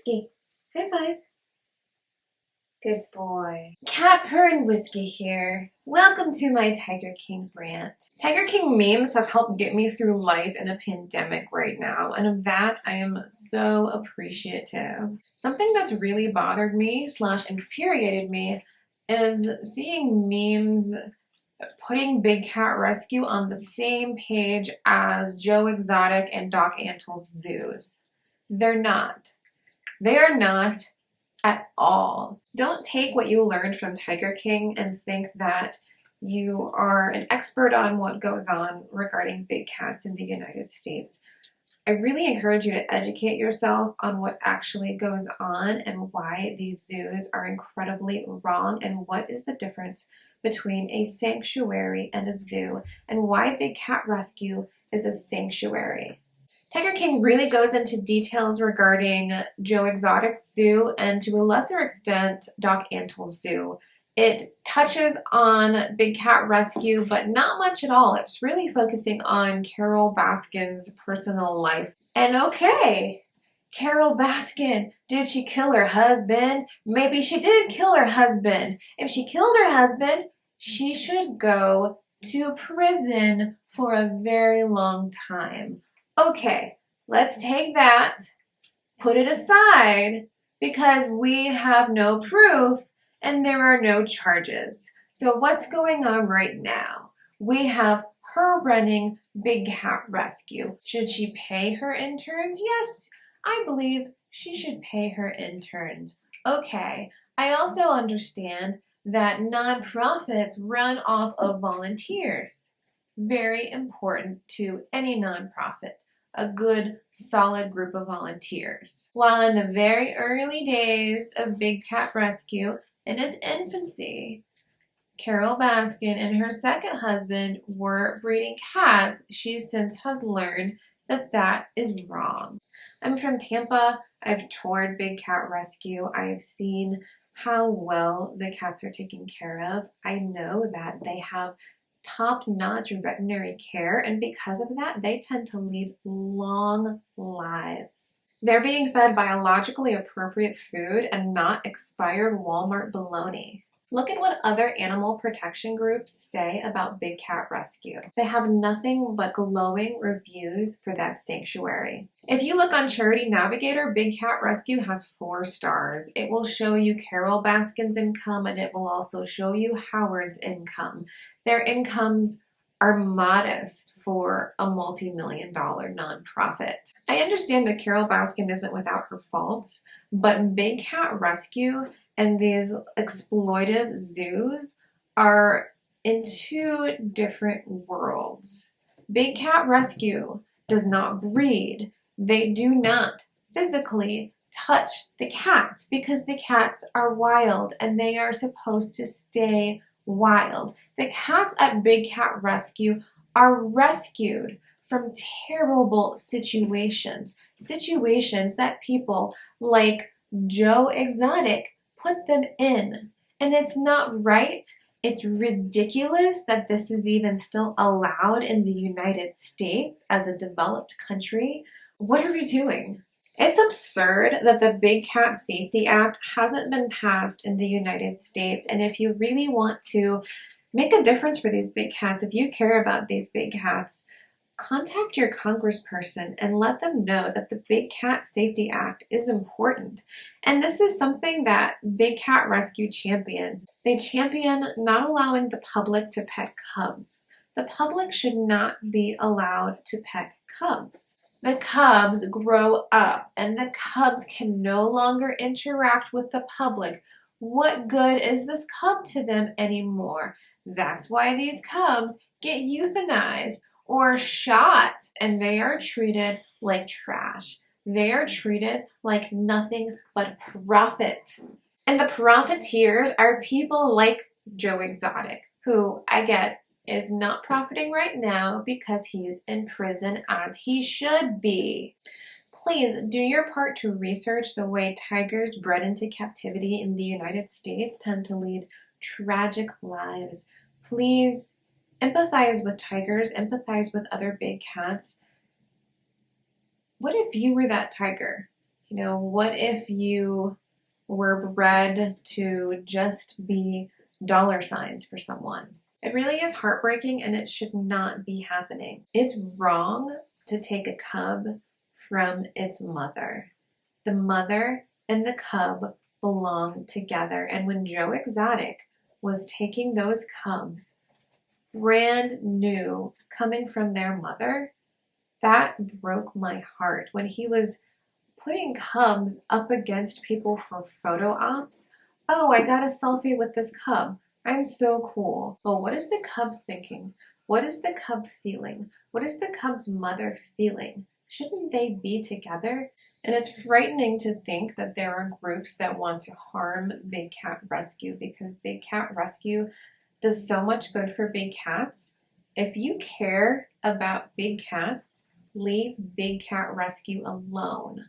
Whiskey. High five. Good boy. Cat Purr and Whiskey here. Welcome to my Tiger King rant. Tiger King memes have helped get me through life in a pandemic right now, and of that I am so appreciative. Something that's really bothered me / infuriated me is seeing memes putting Big Cat Rescue on the same page as Joe Exotic and Doc Antle's zoos. They're not. They are not at all. Don't take what you learned from Tiger King and think that you are an expert on what goes on regarding big cats in the United States. I really encourage you to educate yourself on what actually goes on and why these zoos are incredibly wrong and what is the difference between a sanctuary and a zoo and why Big Cat Rescue is a sanctuary. Tiger King really goes into details regarding Joe Exotic's zoo and to a lesser extent Doc Antle's zoo. It touches on Big Cat Rescue, but not much at all. It's really focusing on Carole Baskin's personal life. And okay, Carole Baskin, did she kill her husband? Maybe she did kill her husband. If she killed her husband, she should go to prison for a very long time. Okay, let's take that, put it aside, because we have no proof and there are no charges. So what's going on right now? We have her running Big Cat Rescue. Should she pay her interns? Yes, I believe she should pay her interns. Okay, I also understand that nonprofits run off of volunteers. Very important to any nonprofit. A good, solid group of volunteers. While in the very early days of Big Cat Rescue, in its infancy, Carole Baskin and her second husband were breeding cats. She since has learned that that is wrong. I'm from Tampa. I've toured Big Cat Rescue. I have seen how well the cats are taken care of. I know that they have top-notch veterinary care, and because of that, they tend to lead long lives. They're being fed biologically appropriate food and not expired Walmart bologna. Look at what other animal protection groups say about Big Cat Rescue. They have nothing but glowing reviews for that sanctuary. If you look on Charity Navigator, Big Cat Rescue has 4 stars. It will show you Carole Baskin's income and it will also show you Howard's income. Their incomes are modest for a multi-million-dollar nonprofit. I understand that Carole Baskin isn't without her faults, but Big Cat Rescue and these exploitive zoos are in 2 different worlds. Big Cat Rescue does not breed. They do not physically touch the cats because the cats are wild and they are supposed to stay wild. The cats at Big Cat Rescue are rescued from terrible situations that people like Joe Exotic put them in. And it's not right. It's ridiculous that this is even still allowed in the United States as a developed country. What are we doing? It's absurd that the Big Cat Safety Act hasn't been passed in the United States. And if you really want to make a difference for these big cats, if you care about these big cats, contact your congressperson and let them know that the Big Cat Safety Act is important. And this is something that Big Cat Rescue champions. They champion not allowing the public to pet cubs. The public should not be allowed to pet cubs. The cubs grow up and the cubs can no longer interact with the public. What good is this cub to them anymore? That's why these cubs get euthanized or shot, and they are treated like trash. They are treated like nothing but profit. And the profiteers are people like Joe Exotic, who I get is not profiting right now because he's in prison as he should be. Please do your part to research the way tigers bred into captivity in the United States tend to lead tragic lives. Please empathize with tigers, empathize with other big cats. What if you were that tiger? You know, what if you were bred to just be dollar signs for someone? It really is heartbreaking and it should not be happening. It's wrong to take a cub from its mother. The mother and the cub belong together. And when Joe Exotic was taking those cubs, brand new, coming from their mother, that broke my heart. When he was putting cubs up against people for photo ops, oh, I got a selfie with this cub. I'm so cool. Well, what is the cub thinking? What is the cub feeling? What is the cub's mother feeling? Shouldn't they be together? And it's frightening to think that there are groups that want to harm Big Cat Rescue because Big Cat Rescue does so much good for big cats. If you care about big cats, leave Big Cat Rescue alone.